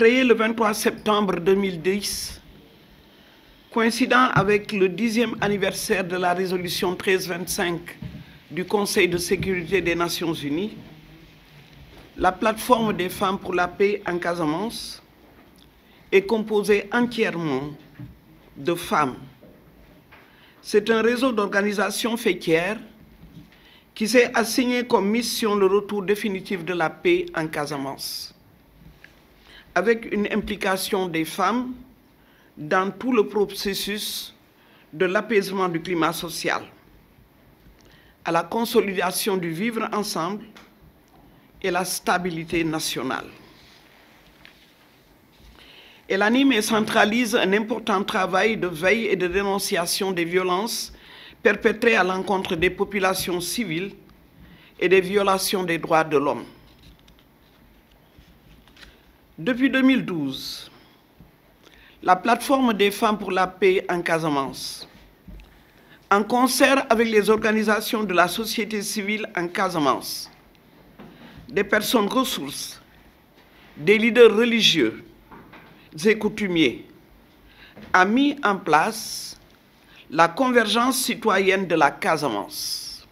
Créé le 23 septembre 2010, coïncidant avec le 10e anniversaire de la résolution 1325 du Conseil de sécurité des Nations Unies, la plateforme des femmes pour la paix en Casamance est composée entièrement de femmes. C'est un réseau d'organisations faîtières qui s'est assigné comme mission le retour définitif de la paix en Casamance, avec une implication des femmes dans tout le processus de l'apaisement du climat social, à la consolidation du vivre ensemble et la stabilité nationale. Elle anime et centralise un important travail de veille et de dénonciation des violences perpétrées à l'encontre des populations civiles et des violations des droits de l'homme. Depuis 2012, la plateforme des femmes pour la paix en Casamance, en concert avec les organisations de la société civile en Casamance, des personnes ressources, des leaders religieux et coutumiers, a mis en place la convergence citoyenne de la Casamance.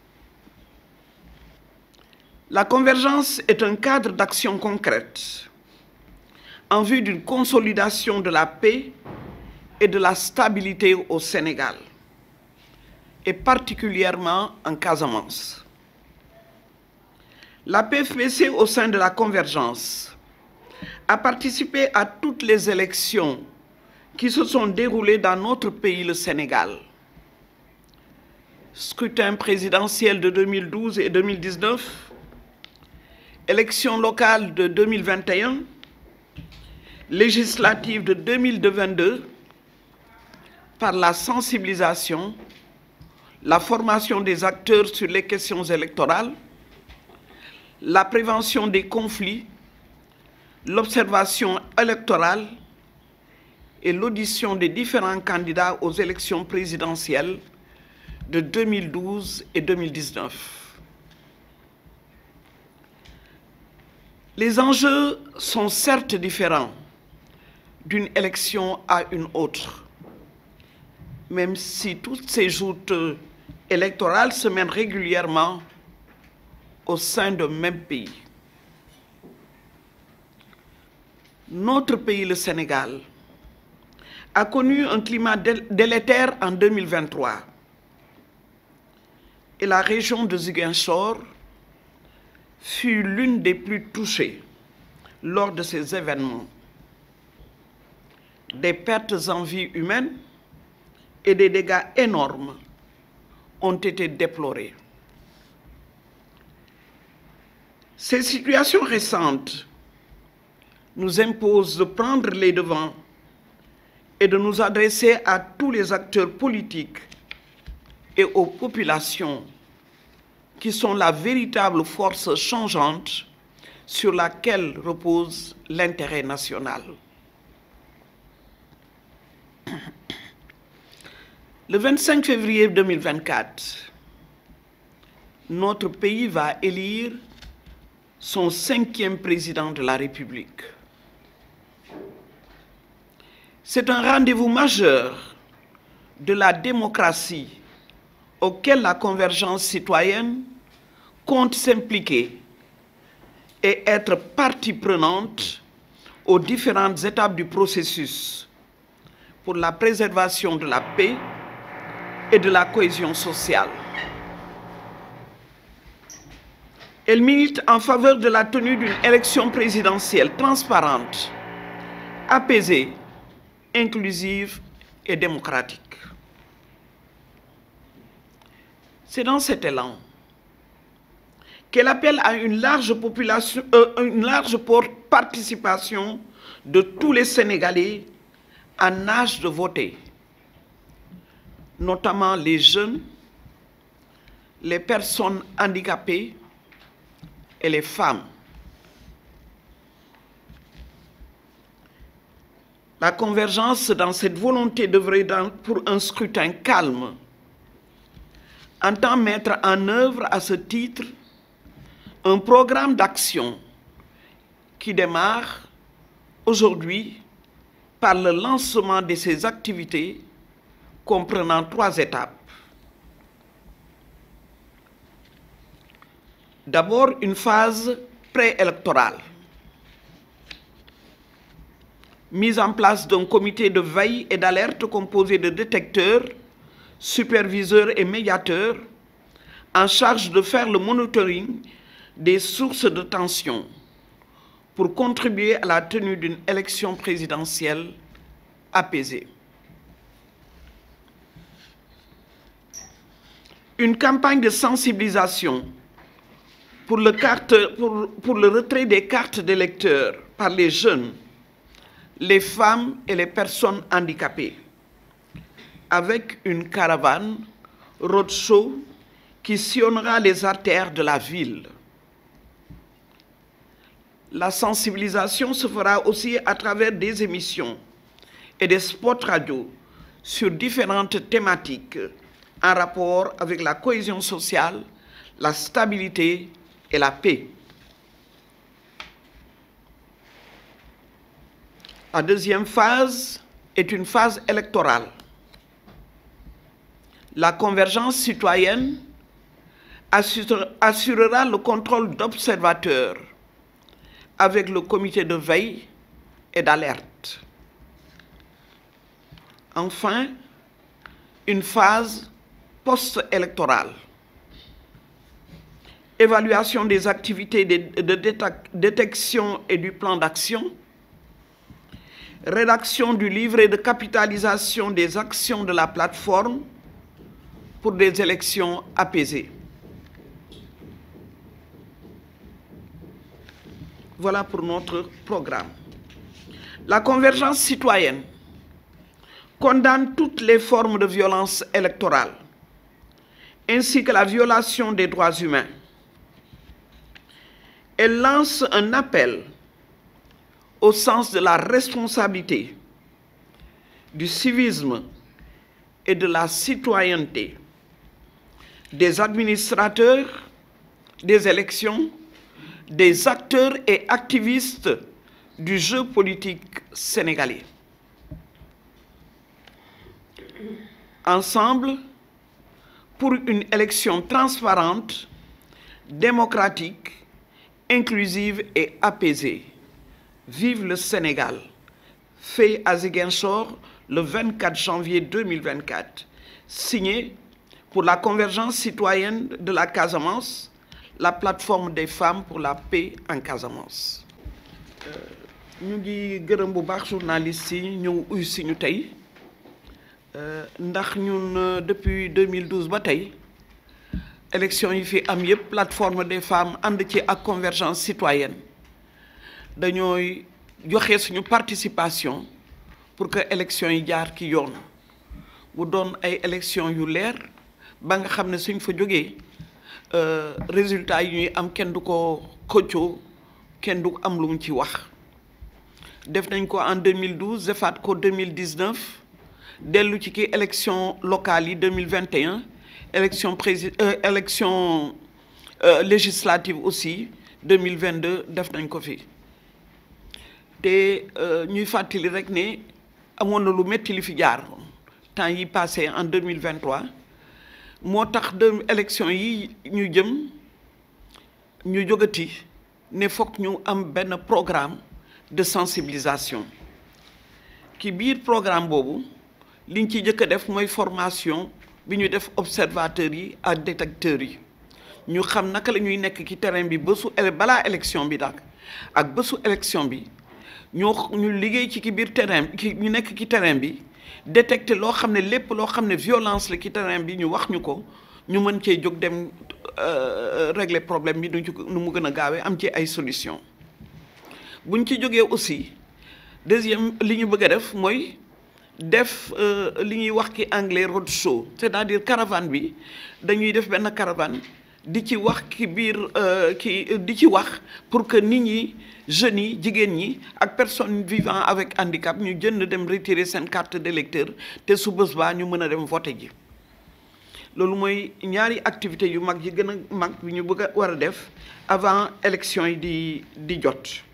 La convergence est un cadre d'action concrète en vue d'une consolidation de la paix et de la stabilité au Sénégal, et particulièrement en Casamance. La PFPC au sein de la convergence a participé à toutes les élections qui se sont déroulées dans notre pays, le Sénégal. Scrutin présidentiel de 2012 et 2019, élections locales de 2021, législatives de 2022, par la sensibilisation, la formation des acteurs sur les questions électorales, la prévention des conflits, l'observation électorale et l'audition des différents candidats aux élections présidentielles de 2012 et 2019. Les enjeux sont certes différents d'une élection à une autre, même si toutes ces joutes électorales se mènent régulièrement au sein d'un même pays. Notre pays, le Sénégal, a connu un climat délétère en 2023 et la région de Ziguinchor fut l'une des plus touchées lors de ces événements. Des pertes en vie humaine et des dégâts énormes ont été déplorés. Ces situations récentes nous imposent de prendre les devants et de nous adresser à tous les acteurs politiques et aux populations qui sont la véritable force changeante sur laquelle repose l'intérêt national. Le 25 février 2024, notre pays va élire son 5e président de la République. C'est un rendez-vous majeur de la démocratie auquel la convergence citoyenne compte s'impliquer et être partie prenante aux différentes étapes du processus pour la préservation de la paix et de la cohésion sociale. Elle milite en faveur de la tenue d'une élection présidentielle transparente, apaisée, inclusive et démocratique. C'est dans cet élan qu'elle appelle à une large participation de tous les Sénégalais en âge de voter, notamment les jeunes, les personnes handicapées et les femmes. La convergence dans cette volonté d'œuvrer pour un scrutin calme entend mettre en œuvre à ce titre un programme d'action qui démarre aujourd'hui par le lancement de ces activités comprenant 3 étapes. D'abord, une phase préélectorale. Mise en place d'un comité de veille et d'alerte composé de détecteurs, superviseurs et médiateurs en charge de faire le monitoring des sources de tension pour contribuer à la tenue d'une élection présidentielle apaisée. Une campagne de sensibilisation pour le retrait des cartes d'électeurs par les jeunes, les femmes et les personnes handicapées, avec une caravane roadshow qui sillonnera les artères de la ville. La sensibilisation se fera aussi à travers des émissions et des spots radio sur différentes thématiques en rapport avec la cohésion sociale, la stabilité et la paix. La deuxième phase est une phase électorale. La convergence citoyenne assurera le contrôle d'observateurs avec le comité de veille et d'alerte. Enfin, une phase post-électorale. Évaluation des activités de détection et du plan d'action. Rédaction du livret de capitalisation des actions de la plateforme pour des élections apaisées. Voilà pour notre programme. La convergence citoyenne condamne toutes les formes de violence électorale, ainsi que la violation des droits humains. Elle lance un appel au sens de la responsabilité, du civisme et de la citoyenneté des administrateurs des élections, des acteurs et activistes du jeu politique sénégalais. Ensemble, pour une élection transparente, démocratique, inclusive et apaisée. Vive le Sénégal. Fait à Ziguinchor le 24 janvier 2024. Signé pour la convergence citoyenne de la Casamance, la plateforme des femmes pour la paix en Casamance. Nous ngi gërëm bu baax journalistes yi ñëw uy si ñu tey ndax ñun depuis 2012 ba tey élection yi fi am yépp plateforme des femmes ànd ci ak convergence citoyenne dañooy joxe suñu participation pour que élection yi jaar ki yoon bu doon ay élection yu leer ba nga xam ne suñ fa jógee résultat yi ñuy am kenn du ko xëccoo kenn du am lu mu ci wax def nañ ko en 2012 defaat ko 2019 dellu ci ki élection locale yi 2021 élection législative aussi 2022 def nañ ko fi te ñuy fàttali rek ne amoon na lu metti li fi jaar temps yi passé en 2023 moo tax élection yi ñu jëm ñu jógati ne fokk ñu am benn programme de sensibilisation ki biir programme boobu liñ ci jëkk a def mooy formation bi ñu def observateurs yi ak détecteurs yi ñu xam naka la ñuy nekk ci terrain bi bésu balaa élection bi nag ak bésu élection bi ñu liggéey ci ki biir terrain ki ñu nekk ci terrain bi détecter loo xam ne lépp loo xam ne violence la ci terrain bi ñu wax ñu ko ñu mën cee jóg dem régler problème bi nu mu gën a gaawee am ci ay solution buñ ci jógee aussi deuxième li ñu bëgg a def mooy def li ñuy wax ki anglais roadshow c'est-à-dire caravane bi dañuy def benn caravane di ci wax ki biir di ci wax pour que nit ñi jeunes yi jigéen ñi ak personnes vivant avec handicap ñu jënd dem retirer seen carte d'électeur te su bés baa ñu mën a dem voter ji loolu mooy ñaari activités yu mag yi gën a mag bi ñu bëgg a war a def avant élection yi di jot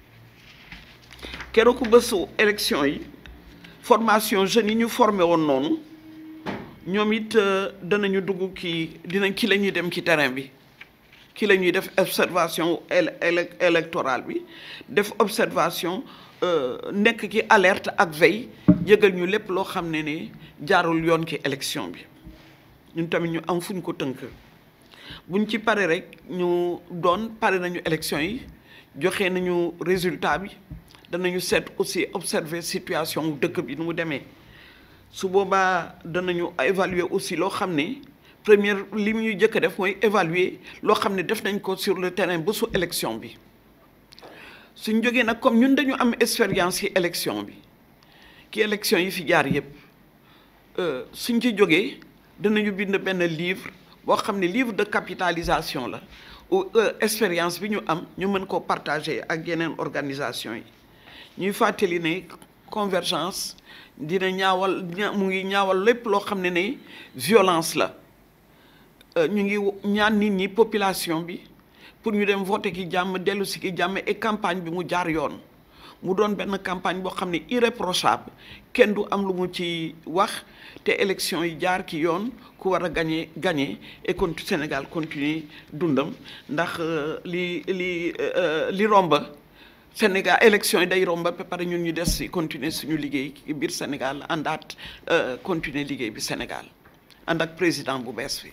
keroog ku bésu élection yi formation jeunes yi ñu formé woon noonu ñoom it danañu dugg ki la ñuy dem ci terrain bi ki la ñuy def observation électorale bi def observation nekk ki alerte ak veille yëgal ñu lépp loo xam ne jaarul yoon ci élection bi ñun tamit ñu am fuñ ko tënk buñ ci pare rek ñu pare nañu élection yi joxe nañu résultat bi danañu seet aussi observer situation dëkk bi nu mu demee su boobaa danañu évaluer aussi loo xam ne première li ñuy jëkk a def mooy évaluer loo xam ne def nañ ko sur le terrain ba su élection bi suñ jógee nag comme ñun dañu am expérience ci élection bi ki élection yi fi jaar yëpp suñ ci jógee danañu bind benn livre boo xam ne livre de capitalisation la ou expérience bi ñu am ñu mën koo partager ak yeneen organisation yi ñuy fàttali ne convergence dina mu ngi ñaawal lépp loo xam ne violence la ñu ngi ñaan nit ñi population bi pour ñu dem voter ki jàmm dellu si ki jàmm et campagne bi mu jaar yoon mu doon benn campagne boo xam ne irréprochable kenn du am lu mu ci wax te élection yi jaar ki yoon ku war a gagné et Sénégal continuer dundam ndax li romba Sénégal élection yi day romba ba pare ñun ñu des si continuer suñu liggéey biir Sénégal àndaat continuer liggéey bi Sénégal ànd ak président bu bees bi